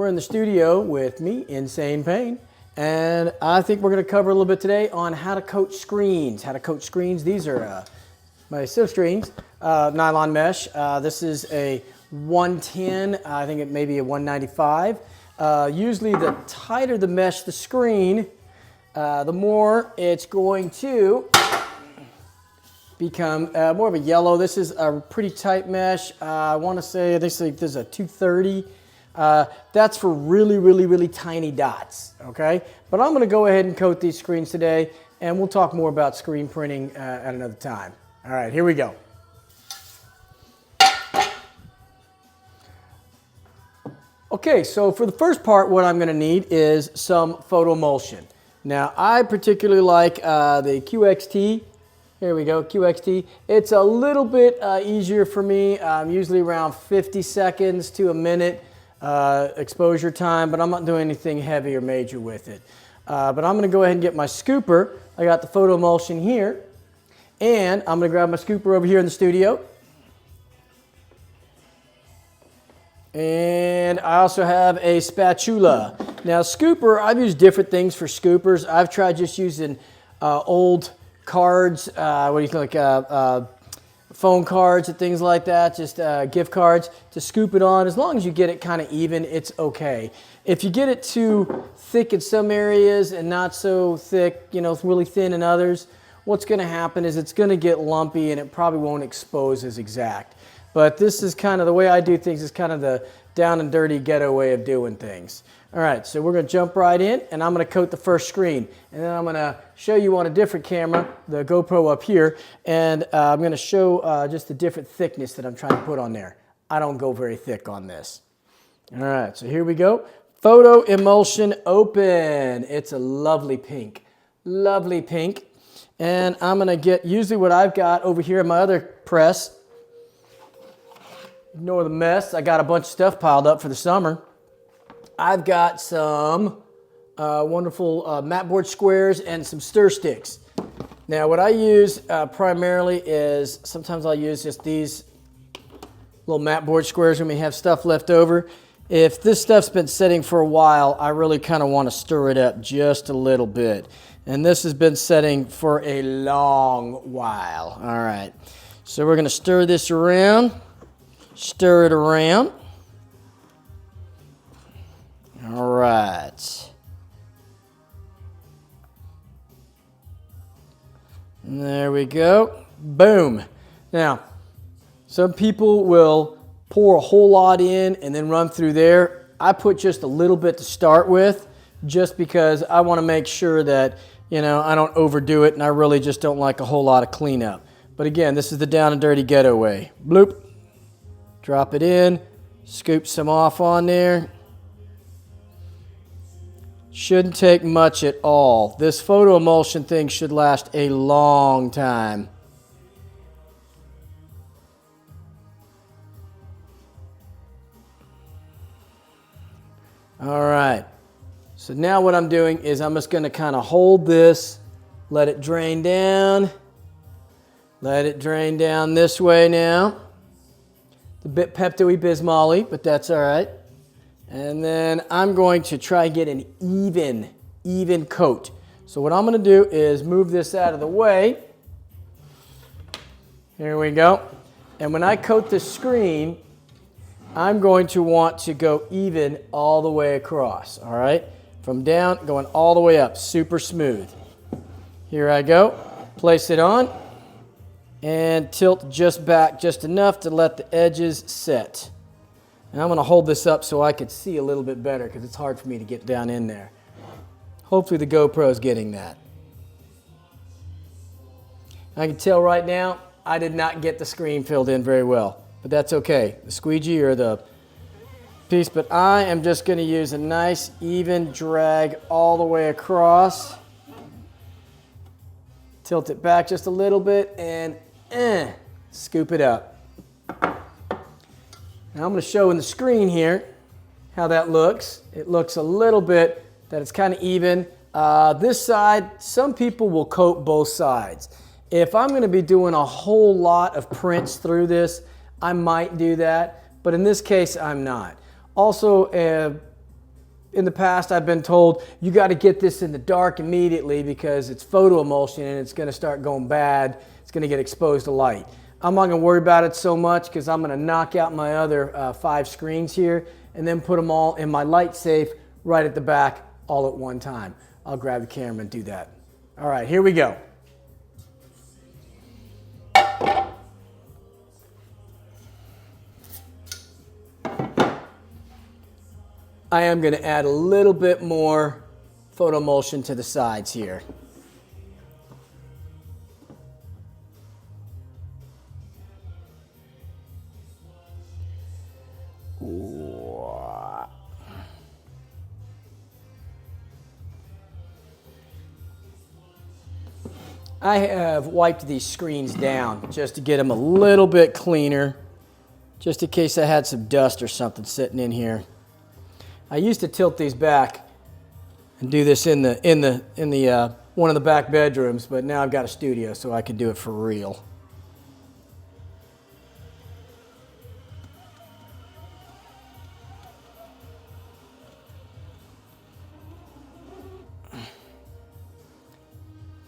We're in the studio with me, Insane Payne, and I think we're going to cover a little bit today on how to coat screens. These are my silk screens, nylon mesh. This is a 110, I think it may be a 195. Usually the tighter the mesh the screen, the more it's going to become more of a yellow. This is a pretty tight mesh. I want to say this is a 230. That's for really tiny dots, okay? But I'm going to go ahead and coat these screens today, and we'll talk more about screen printing at another time. All right, here we go. Okay, so for the first part, what I'm going to need is some photo emulsion. Now, I particularly like the QXT. Here we go, QXT. It's a little bit easier for me. Usually around 50 seconds to a minute exposure time, but I'm not doing anything heavy or major with it. But I'm going to go ahead and get my scooper. I got the photo emulsion here, and I'm going to grab my scooper over here in the studio. And I also have a spatula. Now, scooper, I've used different things for scoopers. I've tried just using old cards, phone cards and things like that, just gift cards to scoop it on. As long as you get it kind of even, it's okay. If you get it too thick in some areas and not so thick, you know, it's really thin in others, what's going to happen is it's going to get lumpy and it probably won't expose as exact. But this is kind of the way I do things, is kind of the down and dirty ghetto way of doing things. All right, so we're going to jump right in, and I'm going to coat the first screen. And then I'm going to show you on a different camera, the GoPro up here, and I'm going to show just the different thickness that I'm trying to put on there. I don't go very thick on this. All right, so here we go. Photo emulsion open. It's a lovely pink. Lovely pink. And I'm going to get usually what I've got over here in my other press. Ignore the mess. I got a bunch of stuff piled up for the summer. I've got some wonderful mat board squares and some stir sticks. Now what I use primarily is, sometimes I'll use just these little mat board squares when we have stuff left over. If this stuff's been sitting for a while, I really kind of want to stir it up just a little bit. And this has been setting for a long while. All right, so we're going to stir this around. Stir it around. All right. And there we go. Boom. Now, some people will pour a whole lot in and then run through there. I put just a little bit to start with, just because I want to make sure that, you know, I don't overdo it, and I really just don't like a whole lot of cleanup. But again, this is the down and dirty ghetto way. Bloop. Drop it in, scoop some off on there. Shouldn't take much at all. This photo emulsion thing should last a long time. All right, so now what I'm doing is I'm just going to kind of hold this, let it drain down. Let it drain down this way now. A bit Pepto-Bismol-y, but that's all right. And then I'm going to try and get an even coat. So what I'm going to do is move this out of the way. Here we go. And when I coat the screen, I'm going to want to go even all the way across, all right? From down, going all the way up, super smooth. Here I go. Place it on. And tilt just back just enough to let the edges set. And I'm going to hold this up so I can see a little bit better, because it's hard for me to get down in there. Hopefully the GoPro is getting that. I can tell right now I did not get the screen filled in very well, but that's okay. The squeegee or the piece, but I am just going to use a nice even drag all the way across. Tilt it back just a little bit and scoop it up. Now I'm going to show in the screen here how that looks. It looks a little bit that it's kind of even. This side, some people will coat both sides. If I'm going to be doing a whole lot of prints through this, I might do that, but in this case I'm not. Also, in the past I've been told you got to get this in the dark immediately because it's photo emulsion and it's going to start going bad. It's going to get exposed to light. I'm not going to worry about it so much because I'm going to knock out my other 5 screens here and then put them all in my light safe right at the back all at one time. I'll grab the camera and do that. All right, here we go. I am going to add a little bit more photo emulsion to the sides here. I have wiped these screens down just to get them a little bit cleaner, just in case I had some dust or something sitting in here. I used to tilt these back and do this in the one of the back bedrooms, but now I've got a studio, so I can do it for real.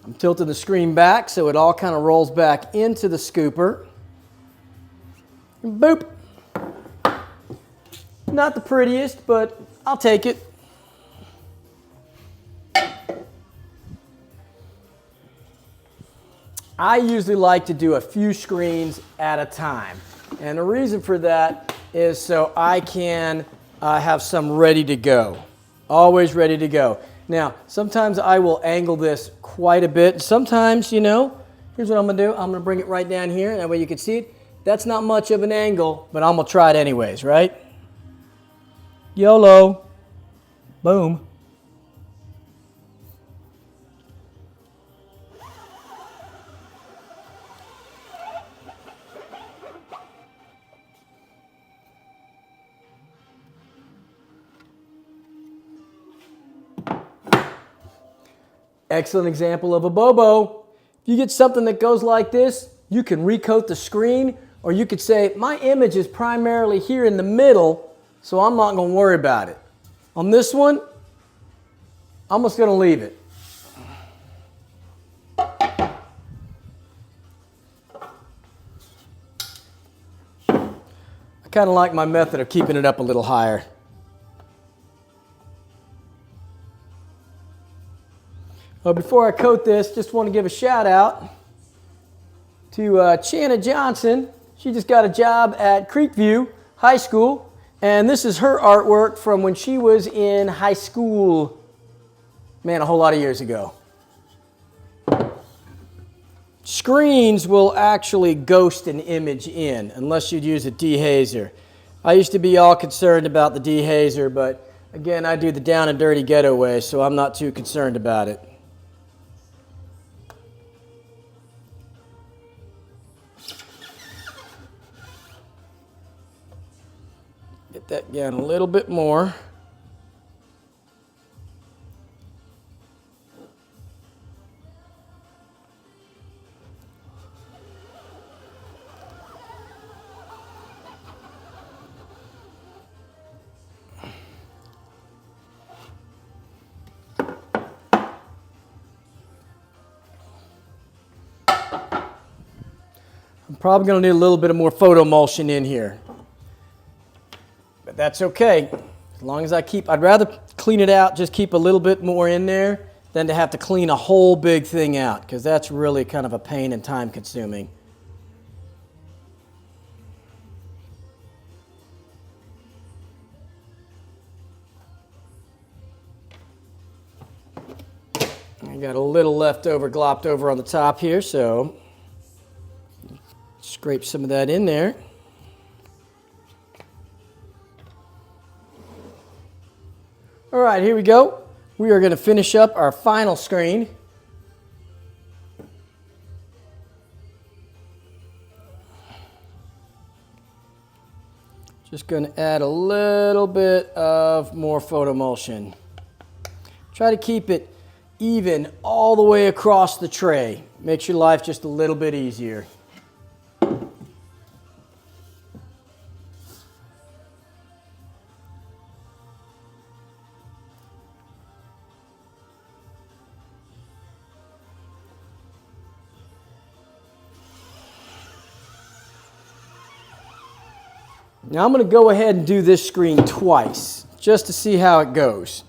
I'm tilting the screen back so it all kind of rolls back into the scooper. Boop. Not the prettiest, but I'll take it. I usually like to do a few screens at a time. And the reason for that is so I can have some ready to go. Always ready to go. Now, sometimes I will angle this quite a bit. Sometimes, you know, here's what I'm going to do. I'm going to bring it right down here. That way you can see it. That's not much of an angle, but I'm going to try it anyways, right? YOLO. Boom. Excellent example of a Bobo. If you get something that goes like this, you can recoat the screen, or you could say, my image is primarily here in the middle, so I'm not going to worry about it. On this one, I'm just going to leave it. I kind of like my method of keeping it up a little higher. Well, before I coat this, just want to give a shout out to Chana Johnson. She just got a job at Creekview High School. And this is her artwork from when she was in high school, man, a whole lot of years ago. Screens will actually ghost an image in, unless you'd use a dehazer. I used to be all concerned about the dehazer, but again, I do the down and dirty ghetto way, so I'm not too concerned about it. Get that down a little bit more. I'm probably going to need a little bit of more photo emulsion in here. But that's okay. As long as I'd rather clean it out, just keep a little bit more in there than to have to clean a whole big thing out, because that's really kind of a pain and time consuming. I got a little leftover glopped over on the top here, so scrape some of that in there. All right, here we go. We are going to finish up our final screen. Just going to add a little bit of more photo emulsion. Try to keep it even all the way across the tray. Makes your life just a little bit easier. Now I'm going to go ahead and do this screen twice, just to see how it goes.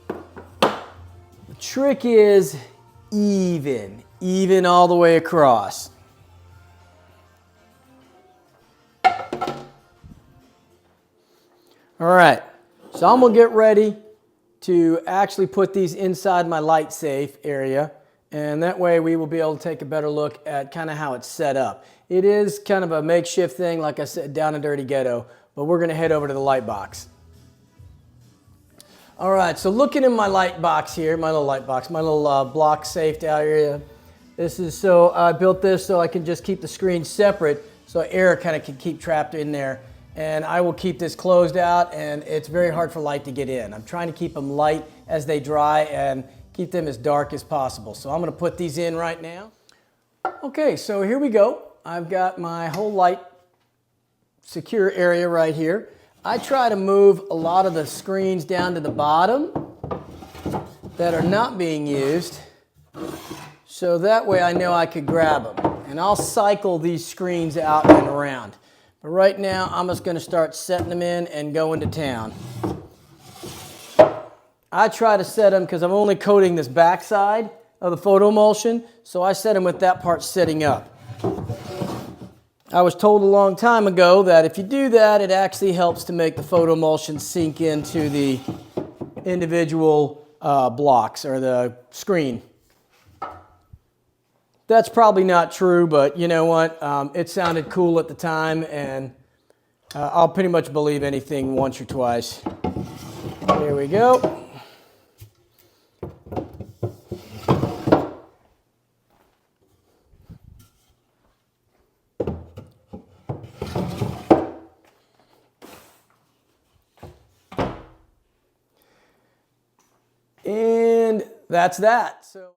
The trick is even all the way across. All right, so I'm gonna get ready to actually put these inside my light safe area, and that way we will be able to take a better look at kind of how it's set up. It is kind of a makeshift thing, like I said, down and dirty ghetto, but we're gonna head over to the light box. All right, so looking in my light box here, my little block safe area. This is so, I built this so I can just keep the screens separate so air kind of can keep trapped in there. And I will keep this closed out, and it's very hard for light to get in. I'm trying to keep them light as they dry and keep them as dark as possible. So I'm gonna put these in right now. Okay, so here we go. I've got my whole light secure area right here. I try to move a lot of the screens down to the bottom that are not being used, so that way I know I could grab them. And I'll cycle these screens out and around. But right now, I'm just gonna start setting them in and going to town. I try to set them, because I'm only coating this back side of the photo emulsion, so I set them with that part sitting up. I was told a long time ago that if you do that, it actually helps to make the photo emulsion sink into the individual blocks or the screen. That's probably not true, but you know what? It sounded cool at the time, and I'll pretty much believe anything once or twice. There we go. And that's that. So